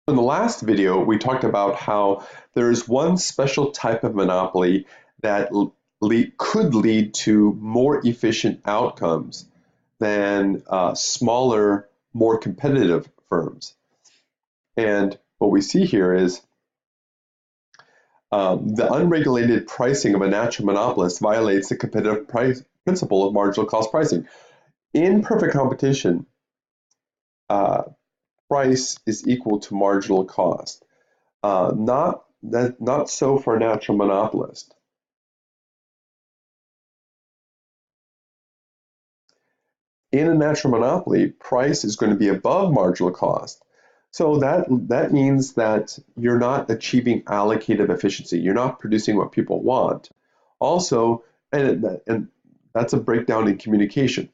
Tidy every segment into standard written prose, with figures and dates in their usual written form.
In the last video, we talked about how there's one special type of monopoly that could lead to more efficient outcomes than smaller, more competitive firms. And what we see here is the unregulated pricing of a natural monopolist violates the competitive price principle of marginal cost pricing. In perfect competition, price is equal to marginal cost. Not so for a natural monopolist. In a natural monopoly, price is going to be above marginal cost. So that means that you're not achieving allocative efficiency. You're not producing what people want. Also, and that's a breakdown in communication.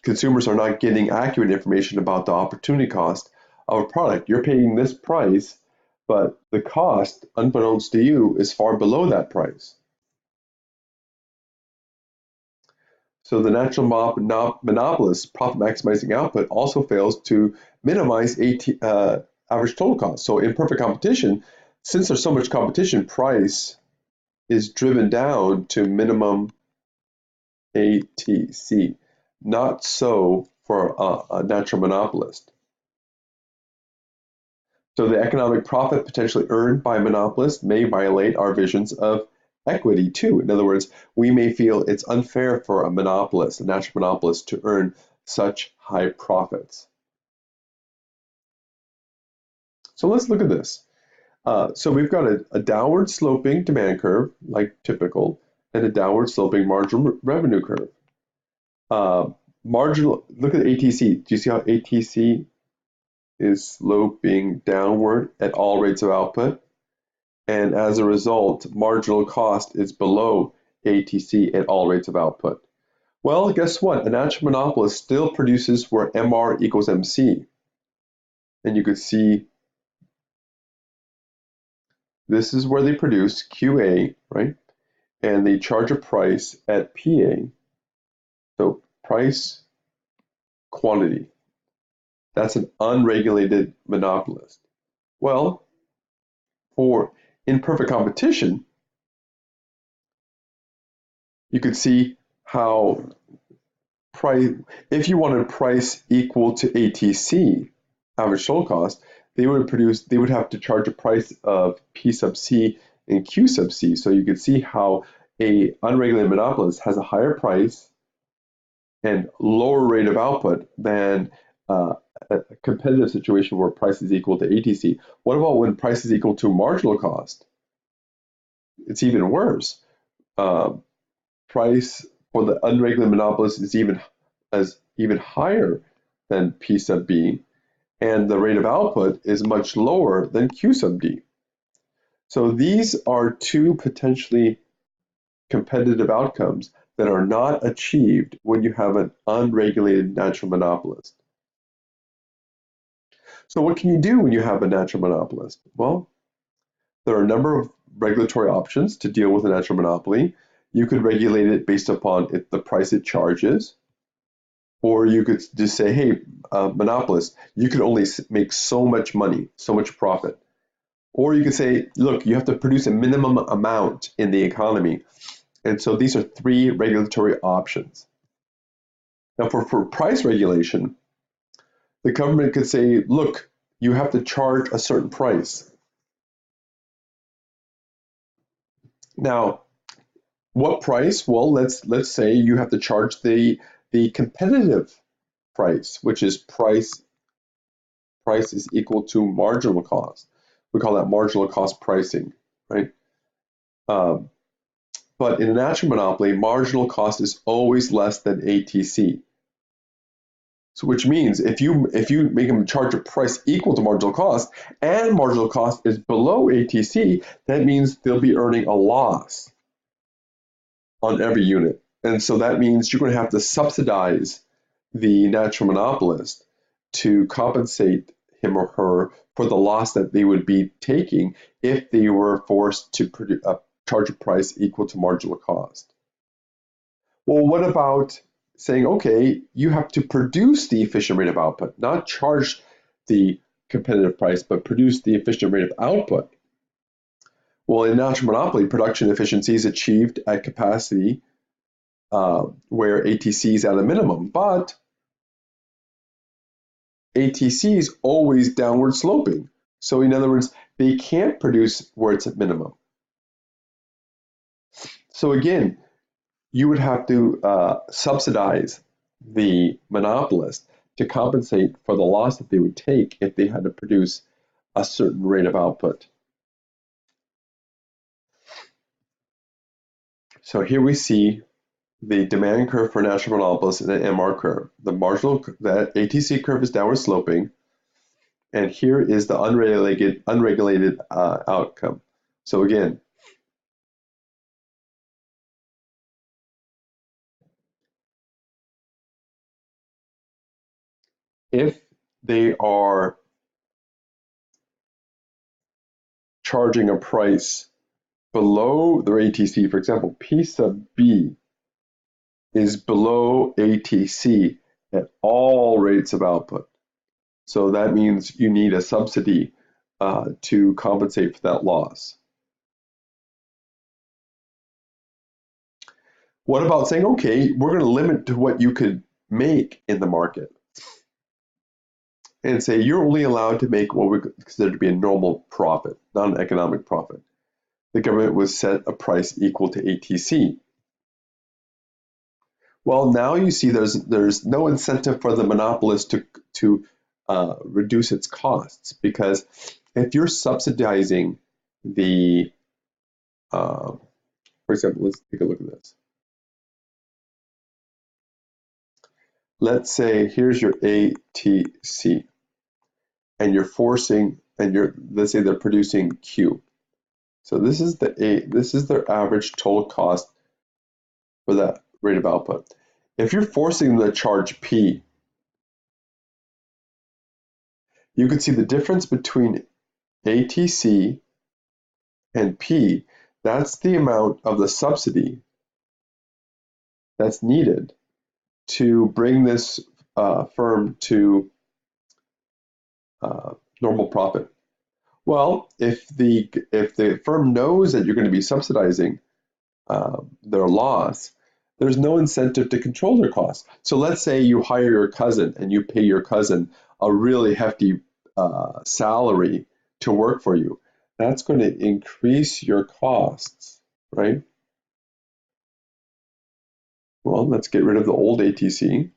Consumers are not getting accurate information about the opportunity cost of a product. You're paying this price, but the cost, unbeknownst to you, is far below that price. So the natural monopolist's profit maximizing output also fails to minimize average total cost. So in perfect competition, since there's so much competition, price is driven down to minimum ATC. Not so for a natural monopolist. So the economic profit potentially earned by a monopolist may violate our visions of equity too. In other words, we may feel it's unfair for a monopolist, a natural monopolist, to earn such high profits. So let's look at this. So we've got a downward sloping demand curve, like typical, and a downward sloping marginal revenue curve. Look at ATC. Do you see how ATC is sloping downward at all rates of output? And as a result, marginal cost is below ATC at all rates of output. Well, guess what? A natural monopolist still produces where MR equals MC. And you could see this is where they produce QA, right? And they charge a price at PA. So price, quantity. That's an unregulated monopolist. Well, for in perfect competition, you could see how price, if you wanted price equal to ATC, average total cost, they would have to charge a price of P sub C and Q sub C. So you could see how a unregulated monopolist has a higher price and lower rate of output than a competitive situation where price is equal to ATC. What about when price is equal to marginal cost? It's even worse. Price for the unregulated monopolist is even higher than P sub B, and the rate of output is much lower than Q sub D. So these are two potentially competitive outcomes that are not achieved when you have an unregulated natural monopolist. So what can you do when you have a natural monopolist? Well, there are a number of regulatory options to deal with a natural monopoly. You could regulate it based upon the price it charges, or you could just say, hey, monopolist, you can only make so much money, so much profit. Or you could say, look, you have to produce a minimum amount in the economy. And so these are three regulatory options. Now for price regulation, the government could say, look, you have to charge a certain price. Now, what price? Well, let's say you have to charge the competitive price, which is price is equal to marginal cost. We call that marginal cost pricing, right? But in a natural monopoly, marginal cost is always less than ATC. So which means if you make them charge a price equal to marginal cost and marginal cost is below ATC, that means they'll be earning a loss on every unit. And so that means you're going to have to subsidize the natural monopolist to compensate him or her for the loss that they would be taking if they were forced to charge a price equal to marginal cost. Well, what about saying, okay, you have to produce the efficient rate of output, not charge the competitive price, but produce the efficient rate of output. Well, in natural monopoly, production efficiency is achieved at capacity where ATC is at a minimum, but ATC is always downward sloping. So in other words, they can't produce where it's at minimum. So again, you would have to subsidize the monopolist to compensate for the loss that they would take if they had to produce a certain rate of output. So here we see the demand curve for natural monopolists in an MR curve. That ATC curve is downward sloping, and here is the unregulated outcome. So again, if they are charging a price below their ATC, for example, P sub B is below ATC at all rates of output. So that means you need a subsidy to compensate for that loss. What about saying, okay, we're going to limit to what you could make in the market and say you're only allowed to make what we consider to be a normal profit, not an economic profit. The government would set a price equal to ATC. Well, now you see there's no incentive for the monopolist to reduce its costs, because if you're subsidizing the, for example, let's take a look at this. Let's say here's your ATC, and you're forcing, let's say they're producing Q. So this is their average total cost for that rate of output. If you're forcing them to charge P, you can see the difference between ATC and P. That's the amount of the subsidy that's needed to bring this firm to normal profit. Well, if the firm knows that you're going to be subsidizing their loss, there's no incentive to control their costs. So let's say you hire your cousin and you pay your cousin a really hefty salary to work for you. That's going to increase your costs, right? Well, let's get rid of the old ATC.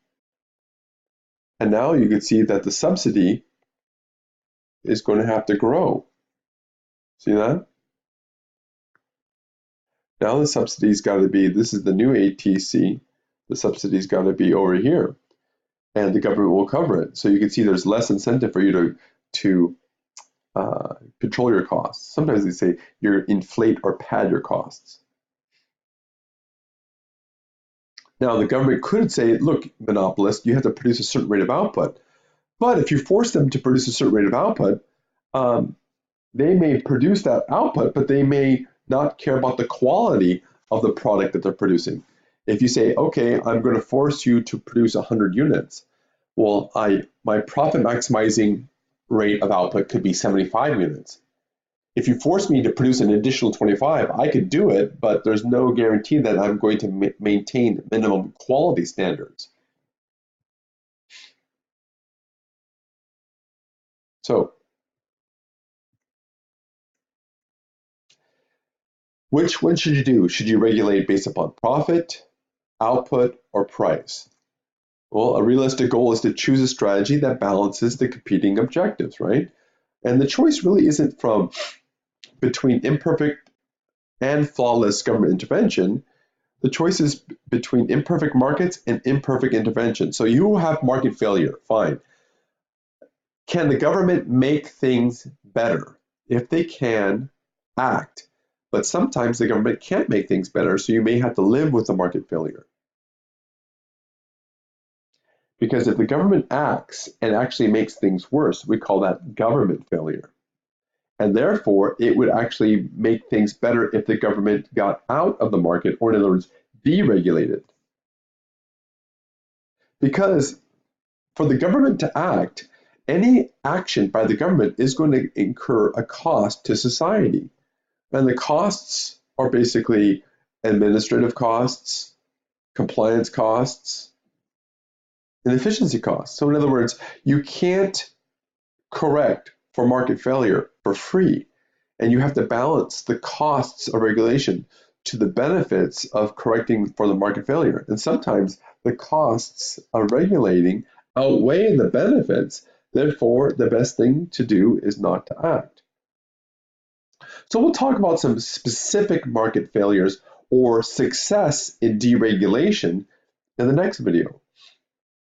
And now you can see that the subsidy is going to have to grow. See that? Now the subsidy's got to be, this is the new ATC, the subsidy's got to be over here, and the government will cover it. So you can see there's less incentive for you to control your costs. Sometimes they say you inflate or pad your costs. Now the government could say, look, monopolist, you have to produce a certain rate of output. But if you force them to produce a certain rate of output, they may produce that output, but they may not care about the quality of the product that they're producing. If you say, okay, I'm going to force you to produce 100 units, well, my profit maximizing rate of output could be 75 units. If you force me to produce an additional 25, I could do it, but there's no guarantee that I'm going to maintain minimum quality standards. So, which one should you do? Should you regulate based upon profit, output, or price? Well, a realistic goal is to choose a strategy that balances the competing objectives, right? And the choice really isn't between imperfect and flawless government intervention. The choice is between imperfect markets and imperfect intervention. So you have market failure, fine. Can the government make things better? If they can, act. But sometimes the government can't make things better, so you may have to live with the market failure. Because if the government acts and actually makes things worse, we call that government failure. And therefore, it would actually make things better if the government got out of the market, or in other words, deregulated. Because for the government to act, any action by the government is going to incur a cost to society. And the costs are basically administrative costs, compliance costs, and efficiency costs. So in other words, you can't correct for market failure for free, and you have to balance the costs of regulation to the benefits of correcting for the market failure. And sometimes the costs of regulating outweigh the benefits. Therefore, the best thing to do is not to act. So we'll talk about some specific market failures or success in deregulation in the next video.